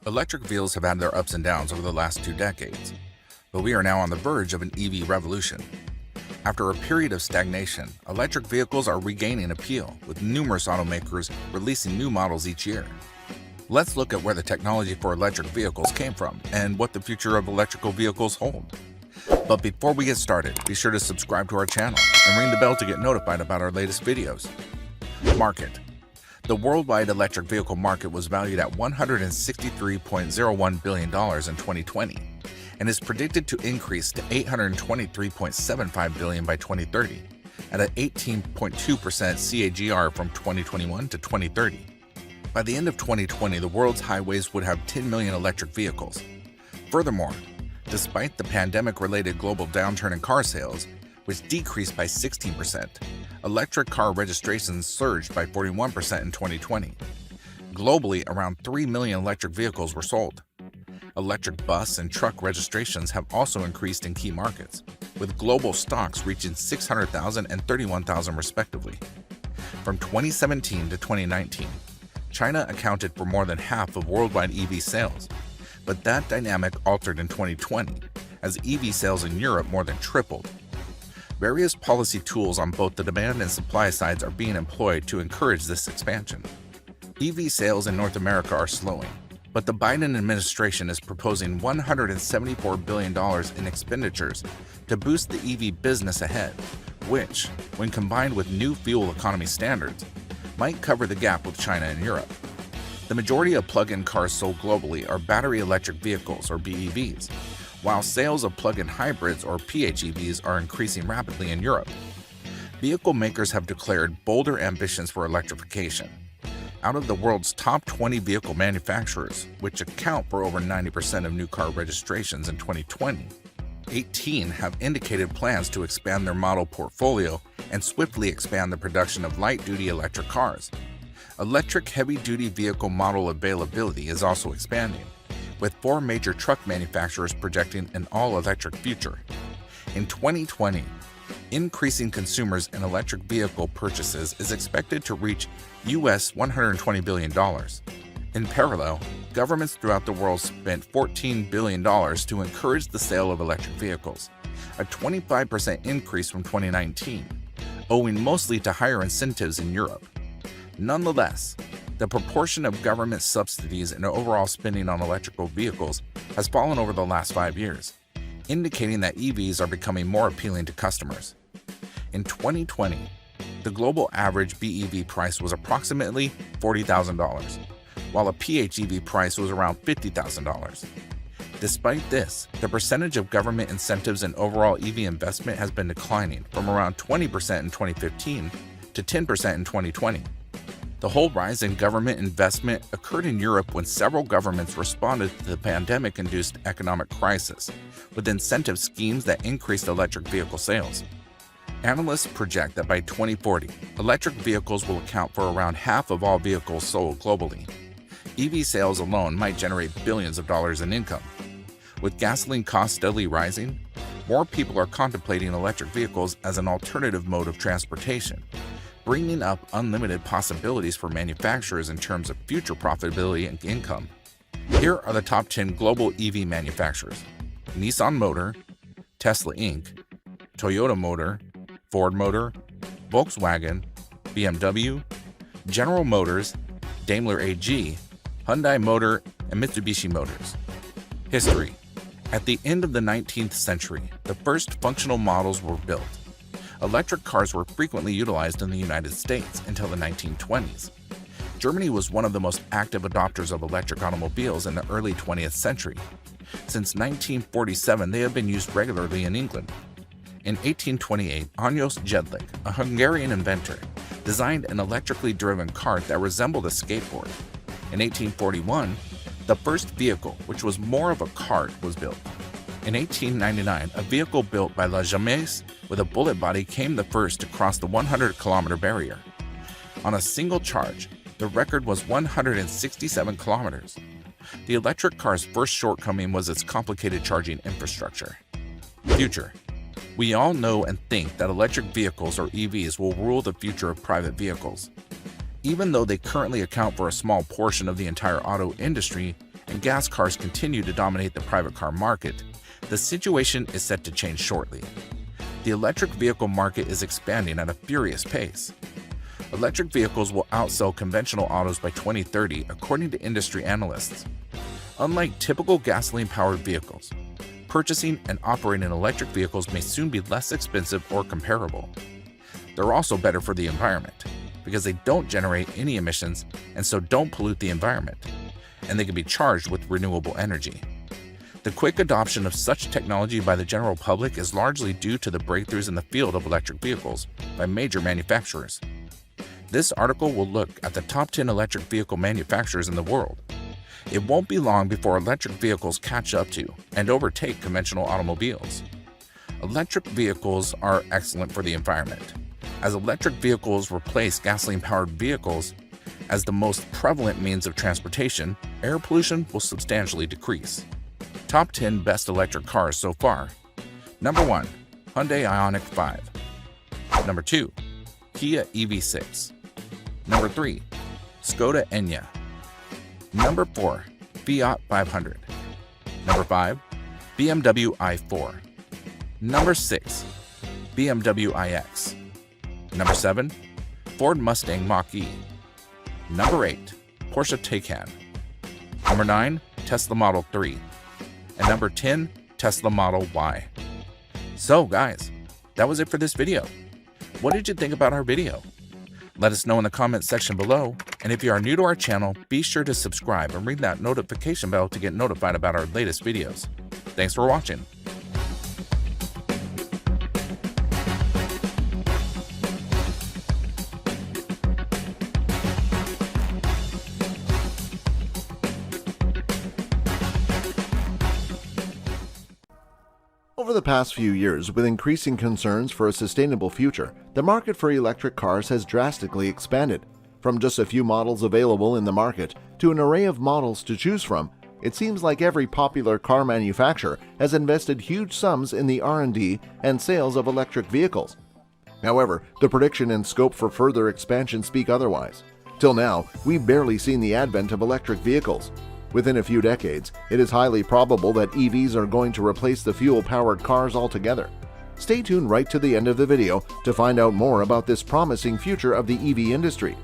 Electric vehicles have had their ups and downs over the last 2 decades, but we are now on the verge of an EV revolution. After a period of stagnation, electric vehicles are regaining appeal, with numerous automakers releasing new models each year. Let's look at where the technology for electric vehicles came from and what the future of electrical vehicles hold. But before we get started, be sure to subscribe to our channel and ring the bell to get notified about our latest videos. Market. The worldwide electric vehicle market was valued at $163.01 billion in 2020 and is predicted to increase to $823.75 billion by 2030 at an 18.2% CAGR from 2021 to 2030. By the end of 2020, the world's highways would have 10 million electric vehicles. Furthermore, despite the pandemic-related global downturn in car sales, which decreased by 16%, electric car registrations surged by 41% in 2020. Globally, around 3 million electric vehicles were sold. Electric bus and truck registrations have also increased in key markets, with global stocks reaching 600,000 and 31,000 respectively. From 2017 to 2019, China accounted for more than half of worldwide EV sales, but that dynamic altered in 2020 as EV sales in Europe more than tripled. Various policy tools on both the demand and supply sides are being employed to encourage this expansion. EV sales in North America are slowing, but the Biden administration is proposing $174 billion in expenditures to boost the EV business ahead, which, when combined with new fuel economy standards, might cover the gap with China and Europe. The majority of plug-in cars sold globally are battery electric vehicles, or BEVs, while sales of plug-in hybrids, or PHEVs, are increasing rapidly in Europe. Vehicle makers have declared bolder ambitions for electrification. Out of the world's top 20 vehicle manufacturers, which account for over 90% of new car registrations in 2020, 18 have indicated plans to expand their model portfolio and swiftly expand the production of light-duty electric cars. Electric heavy-duty vehicle model availability is also expanding, with 4 major truck manufacturers projecting an all-electric future. In 2020, increasing consumers in electric vehicle purchases is expected to reach US $120 billion. In parallel, governments throughout the world spent $14 billion to encourage the sale of electric vehicles, a 25% increase from 2019, owing mostly to higher incentives in Europe. Nonetheless, the proportion of government subsidies and overall spending on electrical vehicles has fallen over the last 5 years, indicating that EVs are becoming more appealing to customers. In 2020, the global average BEV price was approximately $40,000, while a PHEV price was around $50,000. Despite this, the percentage of government incentives in overall EV investment has been declining from around 20% in 2015 to 10% in 2020. The whole rise in government investment occurred in Europe when several governments responded to the pandemic-induced economic crisis with incentive schemes that increased electric vehicle sales. Analysts project that by 2040, electric vehicles will account for around half of all vehicles sold globally. EV sales alone might generate billions of dollars in income. With gasoline costs steadily rising, more people are contemplating electric vehicles as an alternative mode of transportation, bringing up unlimited possibilities for manufacturers in terms of future profitability and income. Here are the top 10 global EV manufacturers: Nissan Motor, Tesla Inc., Toyota Motor, Ford Motor, Volkswagen, BMW, General Motors, Daimler AG, Hyundai Motor, and Mitsubishi Motors. History. At the end of the 19th century, the first functional models were built. Electric cars were frequently utilized in the United States until the 1920s. Germany was one of the most active adopters of electric automobiles in the early 20th century. Since 1947, they have been used regularly in England. In 1828, Ányos Jedlik, a Hungarian inventor, designed an electrically driven cart that resembled a skateboard. In 1841, the first vehicle, which was more of a cart, was built. In 1899, a vehicle built by La Jamise with a bullet body came the first to cross the 100-kilometer barrier. On a single charge, the record was 167 kilometers. The electric car's first shortcoming was its complicated charging infrastructure. Future. We all know and think that electric vehicles, or EVs, will rule the future of private vehicles. Even though they currently account for a small portion of the entire auto industry and gas cars continue to dominate the private car market, the situation is set to change shortly. The electric vehicle market is expanding at a furious pace. Electric vehicles will outsell conventional autos by 2030, according to industry analysts. Unlike typical gasoline-powered vehicles, purchasing and operating electric vehicles may soon be less expensive or comparable. They're also better for the environment because they don't generate any emissions and so don't pollute the environment, and they can be charged with renewable energy. The quick adoption of such technology by the general public is largely due to the breakthroughs in the field of electric vehicles by major manufacturers. This article will look at the top 10 electric vehicle manufacturers in the world. It won't be long before electric vehicles catch up to and overtake conventional automobiles. Electric vehicles are excellent for the environment. As electric vehicles replace gasoline-powered vehicles as the most prevalent means of transportation, air pollution will substantially decrease. Top 10 best electric cars so far. Number 1. Hyundai Ioniq 5. Number 2. Kia EV6. Number 3. Skoda Enyaq. Number 4. Fiat 500. Number 5. BMW i4. Number 6. BMW iX. Number 7. Ford Mustang Mach-E. Number 8. Porsche Taycan. Number 9. Tesla Model 3. And number 10. Tesla Model Y. So guys, that was it for this video. What did you think about our video? Let us know in the comments section below, and if you are new to our channel, be sure to subscribe and ring that notification bell to get notified about our latest videos. Thanks for watching. Over the past few years, with increasing concerns for a sustainable future, the market for electric cars has drastically expanded. From just a few models available in the market to an array of models to choose from, it seems like every popular car manufacturer has invested huge sums in the R&D and sales of electric vehicles. However, the prediction and scope for further expansion speak otherwise. Till now, we've barely seen the advent of electric vehicles. Within a few decades, it is highly probable that EVs are going to replace the fuel-powered cars altogether. Stay tuned right to the end of the video to find out more about this promising future of the EV industry.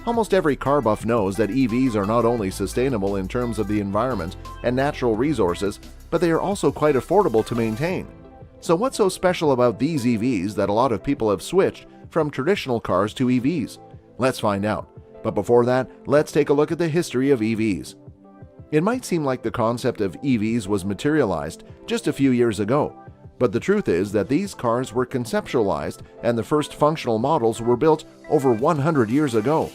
Almost every car buff knows that EVs are not only sustainable in terms of the environment and natural resources, but they are also quite affordable to maintain. So what's so special about these EVs that a lot of people have switched from traditional cars to EVs? Let's find out. But before that, let's take a look at the history of EVs. It might seem like the concept of EVs was materialized just a few years ago, but the truth is that these cars were conceptualized and the first functional models were built over 100 years ago.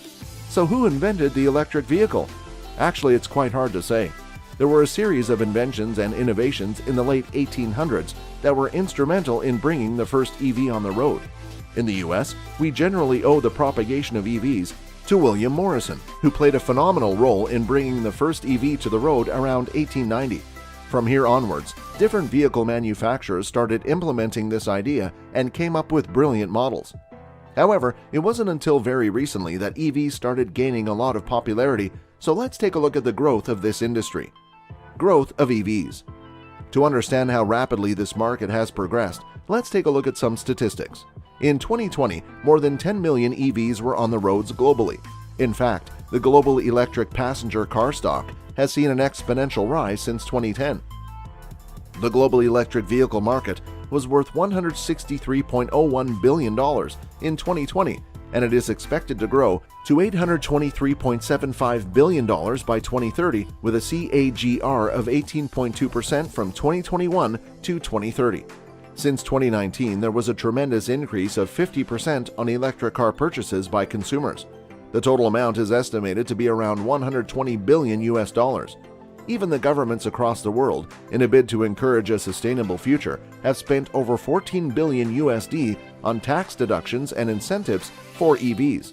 So who invented the electric vehicle? Actually, it's quite hard to say. There were a series of inventions and innovations in the late 1800s that were instrumental in bringing the first EV on the road. In the US, we generally owe the propagation of EVs to William Morrison, who played a phenomenal role in bringing the first EV to the road around 1890. From here onwards, different vehicle manufacturers started implementing this idea and came up with brilliant models. However, it wasn't until very recently that EVs started gaining a lot of popularity, so let's take a look at the growth of this industry. Growth of EVs. To understand how rapidly this market has progressed, let's take a look at some statistics. In 2020, more than 10 million EVs were on the roads globally. In fact, the global electric passenger car stock has seen an exponential rise since 2010. The global electric vehicle market was worth $163.01 billion in 2020, and it is expected to grow to $823.75 billion by 2030 with a CAGR of 18.2% from 2021 to 2030. Since 2019, there was a tremendous increase of 50% on electric car purchases by consumers. The total amount is estimated to be around 120 billion US dollars. Even the governments across the world, in a bid to encourage a sustainable future, have spent over 14 billion USD on tax deductions and incentives for EVs.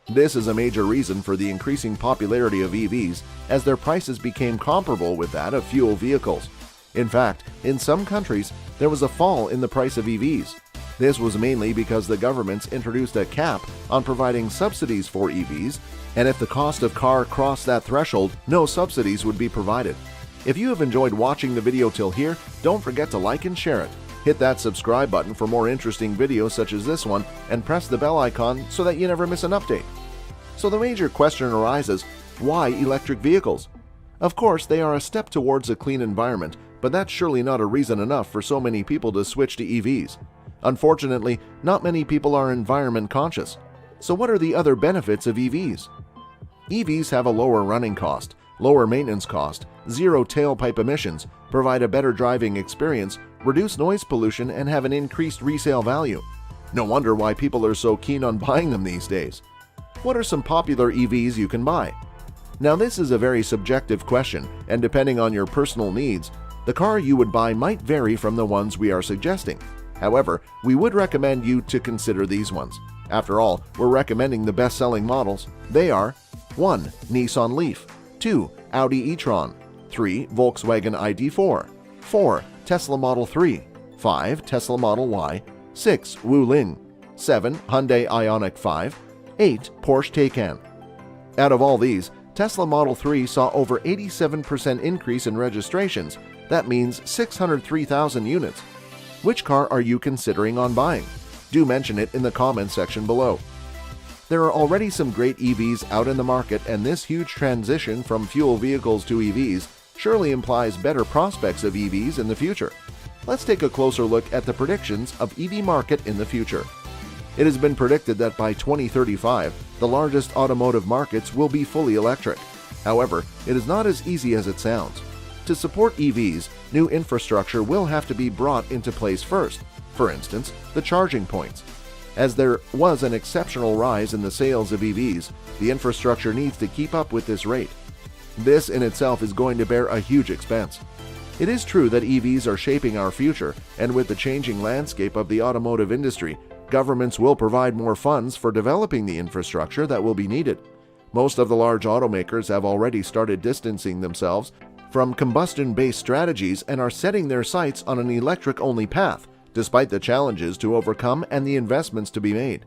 This is a major reason for the increasing popularity of EVs, as their prices became comparable with that of fuel vehicles. In fact, in some countries, there was a fall in the price of EVs. This was mainly because the governments introduced a cap on providing subsidies for EVs, and if the cost of car crossed that threshold, no subsidies would be provided. If you have enjoyed watching the video till here, don't forget to like and share it. Hit that subscribe button for more interesting videos such as this one, and press the bell icon so that you never miss an update. So the major question arises, why electric vehicles? Of course, they are a step towards a clean environment, but that's surely not a reason enough for so many people to switch to EVs. Unfortunately, not many people are environment conscious. So what are the other benefits of EVs? EVs have a lower running cost, lower maintenance cost, zero tailpipe emissions, provide a better driving experience, reduce noise pollution, and have an increased resale value. No wonder why people are so keen on buying them these days. What are some popular EVs you can buy? Now this is a very subjective question, and depending on your personal needs, the car you would buy might vary from the ones we are suggesting. However, we would recommend you to consider these ones. After all, we're recommending the best-selling models. They are 1. Nissan Leaf, 2. Audi e-tron, 3. Volkswagen ID4, 4. Tesla Model 3, 5. Tesla Model Y, 6. Wuling, 7. Hyundai Ioniq 5, 8. Porsche Taycan. Out of all these, Tesla Model 3 saw over 87% increase in registrations. That means 603,000 units. Which car are you considering on buying? Do mention it in the comments section below. There are already some great EVs out in the market, and this huge transition from fuel vehicles to EVs surely implies better prospects of EVs in the future. Let's take a closer look at the predictions of EV market in the future. It has been predicted that by 2035, the largest automotive markets will be fully electric. However, it is not as easy as it sounds. To support EVs, new infrastructure will have to be brought into place first. For instance, the charging points. As there was an exceptional rise in the sales of EVs, the infrastructure needs to keep up with this rate. This in itself is going to bear a huge expense. It is true that EVs are shaping our future, and with the changing landscape of the automotive industry, governments will provide more funds for developing the infrastructure that will be needed. Most of the large automakers have already started distancing themselves from combustion-based strategies and are setting their sights on an electric-only path, despite the challenges to overcome and the investments to be made.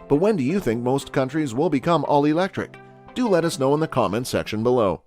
But when do you think most countries will become all electric? Do let us know in the comments section below.